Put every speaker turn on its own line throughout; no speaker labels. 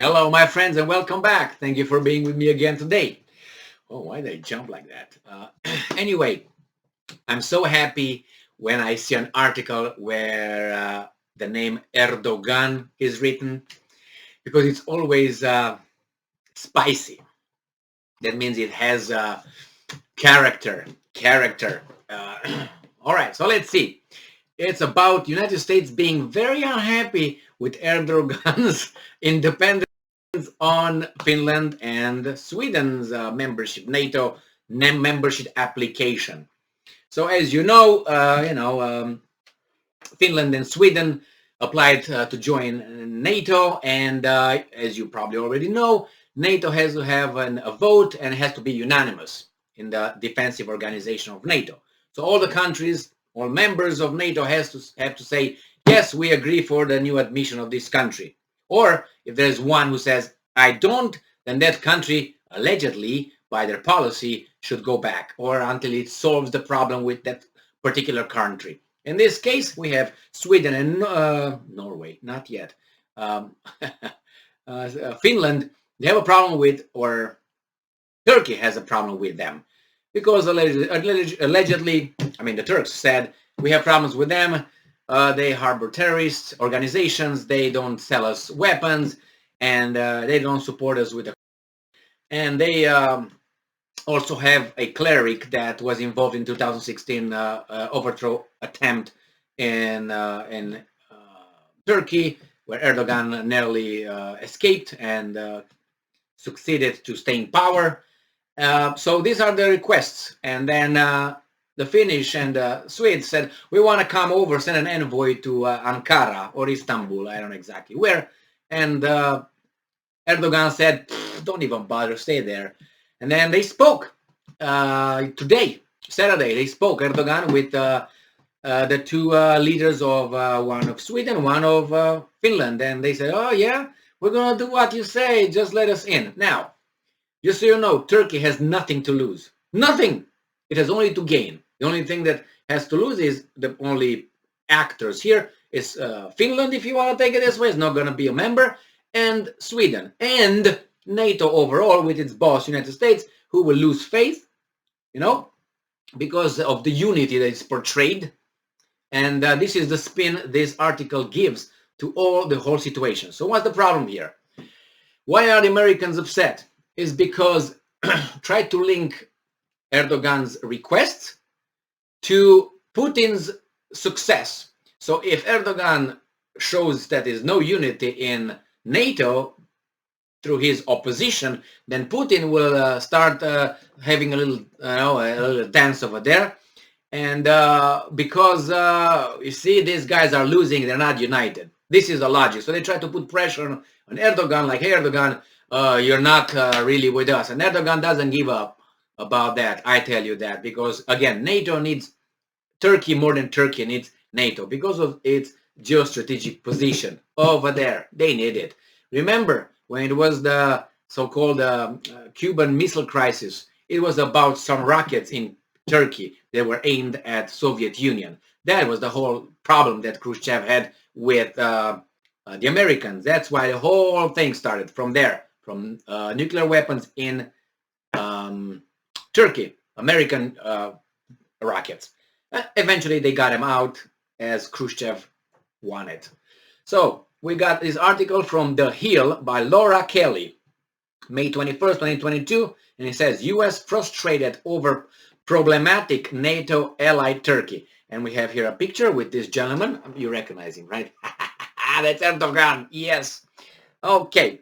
Hello, my friends, and welcome back. Thank you for being with me again today. Oh, why did I jump like that? Anyway, I'm so happy when I see an article where the name Erdogan is written because it's always spicy. That means it has character. Character. All right, so let's see. It's about United States being very unhappy with Erdogan's independence on Finland and Sweden's membership, NATO membership application. So as Finland and Sweden applied to join NATO, and as you probably already know, NATO has to have a vote and has to be unanimous in the defensive organization of NATO. So all the countries, all members of NATO have to say, yes, we agree for the new admission of this country. Or if there's one who says, I don't, then that country, allegedly, by their policy, should go back, or until it solves the problem with that particular country. In this case, we have Sweden and Norway, not yet. Finland, they have a problem with, or Turkey has a problem with them. Because allegedly, the Turks said, we have problems with them. They harbor terrorist organizations. They don't sell us weapons, and they don't support us with. And they also have a cleric that was involved in 2016 overthrow attempt in Turkey, where Erdogan narrowly escaped and succeeded to stay in power. So these are the requests, and then the Finnish and the Swedes said, we want to come over, send an envoy to Ankara or Istanbul, I don't know exactly where, and Erdogan said, don't even bother, stay there. And then they spoke today, Saturday, they spoke, Erdogan, with the two leaders of one of Sweden, one of Finland, and they said, oh yeah, we're going to do what you say, just let us in. Now, just so you know, Turkey has nothing to lose. Nothing. It has only to gain. The only thing that has to lose is the only actors here is Finland, if you want to take it this way, is not going to be a member, and Sweden. And NATO overall, with its boss, United States, who will lose faith, because of the unity that is portrayed. And this is the spin this article gives to the whole situation. So what's the problem here? Why are the Americans upset? Is because try to link Erdogan's requests to Putin's success. So if Erdogan shows that there is no unity in NATO through his opposition, then Putin will start having a little dance over there. And because you see, these guys are losing, they're not united. This is the logic. So they try to put pressure on Erdogan, like, hey, Erdogan, you're not really with us. And Erdogan doesn't give up about that. I tell you that because, again, NATO needs Turkey more than Turkey needs NATO because of its geostrategic position over there. They need it. Remember, when it was the so-called Cuban Missile Crisis, it was about some rockets in Turkey that were aimed at Soviet Union. That was the whole problem that Khrushchev had with the Americans. That's why the whole thing started from there. From nuclear weapons in Turkey, American rockets. Eventually, they got him out as Khrushchev wanted. So we got this article from The Hill by Laura Kelly, May 21st, 2022, and it says, U.S. frustrated over problematic NATO ally Turkey. And we have here a picture with this gentleman. You recognize him, right? That's Erdogan, yes. Okay.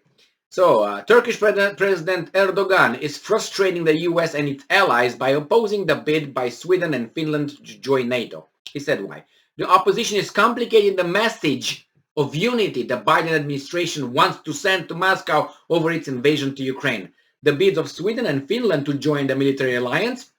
So, Turkish President Erdogan is frustrating the U.S. and its allies by opposing the bid by Sweden and Finland to join NATO. He said why. The opposition is complicating the message of unity the Biden administration wants to send to Moscow over its invasion to Ukraine. The bids of Sweden and Finland to join the military alliance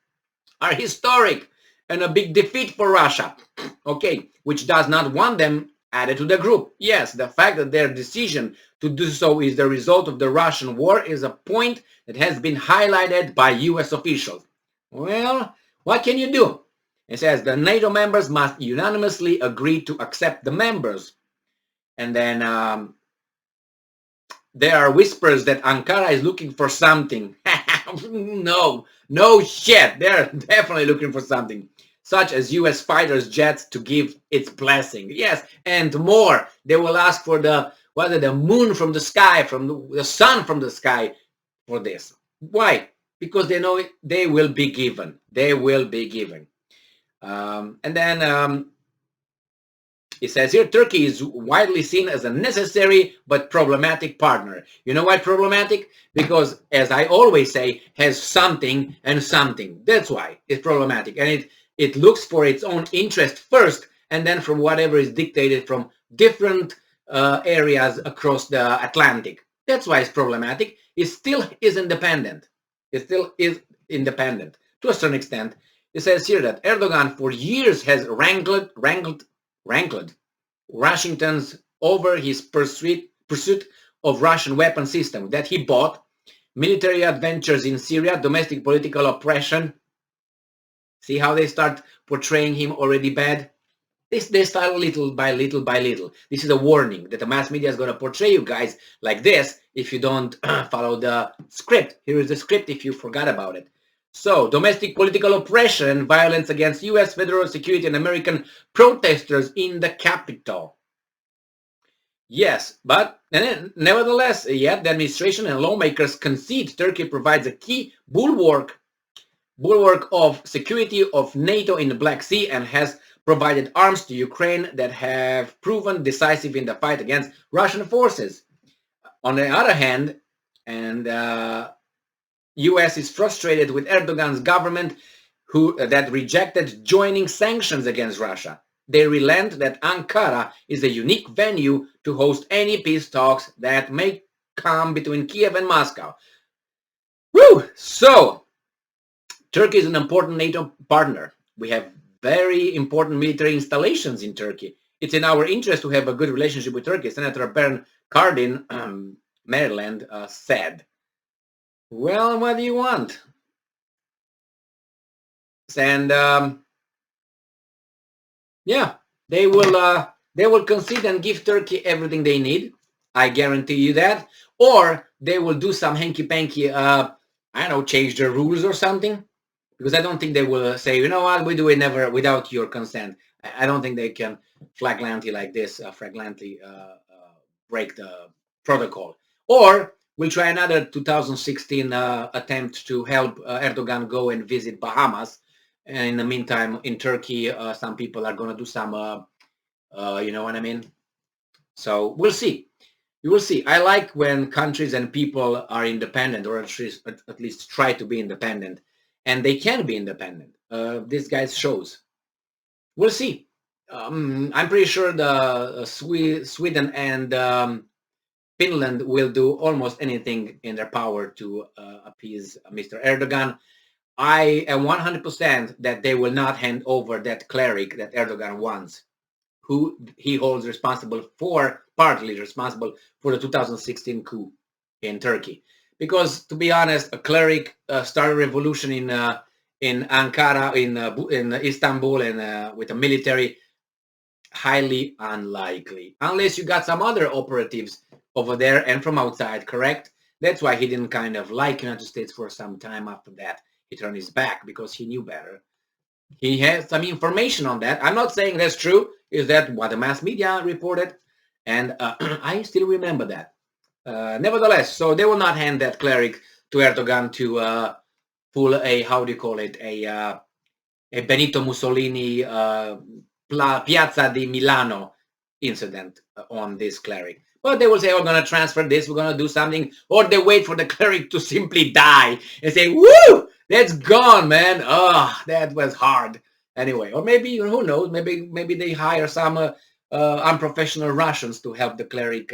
are historic and a big defeat for Russia, okay, which does not want them added to the group. Yes, the fact that their decision to do so is the result of the Russian war is a point that has been highlighted by U.S. officials. Well, what can you do? It says the NATO members must unanimously agree to accept the members. And then there are whispers that Ankara is looking for something. No shit. They're definitely looking for something, such as U.S. fighters jets to give its blessing. Yes, and more. They will ask for the moon from the sky, from the sun from the sky for this. Why? Because they know they will be given. They will be given. And then it says here, Turkey is widely seen as a necessary but problematic partner. You know why problematic? Because, as I always say, has something and something. That's why it's problematic. And it looks for its own interest first, and then from whatever is dictated from different areas across the Atlantic. That's why it's problematic. It still is independent. It still is independent to a certain extent. It says here that Erdogan for years has wrangled Washington's over his pursuit of Russian weapon system that he bought, military adventures in Syria, domestic political oppression. See how they start portraying him already bad? They start little by little by little. This is a warning that the mass media is going to portray you guys like this if you don't follow the script. Here is the script if you forgot about it. So, domestic political oppression and violence against U.S. federal security and American protesters in the capital. Yes, but nevertheless, yet the administration and lawmakers concede Turkey provides a key bulwark of security of NATO in the Black Sea and has provided arms to Ukraine that have proven decisive in the fight against Russian forces. On the other hand, and U.S. is frustrated with Erdogan's government that rejected joining sanctions against Russia. They relent that Ankara is a unique venue to host any peace talks that may come between Kiev and Moscow. Woo! So, Turkey is an important NATO partner. We have very important military installations in Turkey. It's in our interest to have a good relationship with Turkey. Senator Bern Cardin, Maryland, said. Well, what do you want? And yeah, they will concede and give Turkey everything they need. I guarantee you that. Or they will do some hanky-panky, I don't know, change their rules or something. Because I don't think they will say, you know what, we do it never without your consent. I don't think they can flagrantly like this, break the protocol. Or we'll try another 2016 attempt to help Erdogan go and visit Bahamas. And in the meantime, in Turkey, some people are going to do some, you know what I mean? So we'll see. You will see. I like when countries and people are independent, or at least try to be independent. And they can be independent. This guy shows. We'll see. I'm pretty sure the Sweden and Finland will do almost anything in their power to appease Mr. Erdogan. I am 100% that they will not hand over that cleric that Erdogan wants, who he holds partly responsible for the 2016 coup in Turkey. Because, to be honest, a cleric started a revolution in Ankara, in Istanbul, and with a military, highly unlikely. Unless you got some other operatives over there and from outside, correct? That's why he didn't kind of like United States for some time after that. He turned his back because he knew better. He has some information on that. I'm not saying that's true. Is that what the mass media reported? And I still remember that. Nevertheless, so they will not hand that cleric to Erdogan to pull a, how do you call it, a Benito Mussolini Piazza di Milano incident on this cleric. But they will say, we're going to transfer this, we're going to do something, or they wait for the cleric to simply die and say, woo, that's gone, man. Oh, that was hard. Anyway, or maybe, who knows, maybe they hire some unprofessional Russians to help the cleric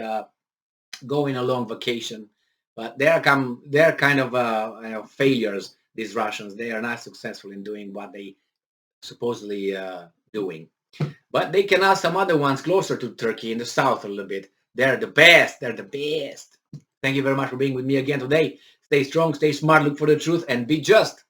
go in a long vacation. But they're kind of failures, these Russians. They are not successful in doing what they supposedly doing. But they can ask some other ones closer to Turkey in the south a little bit. They're the best. They're the best. Thank you very much for being with me again today. Stay strong, stay smart, look for the truth, and be just.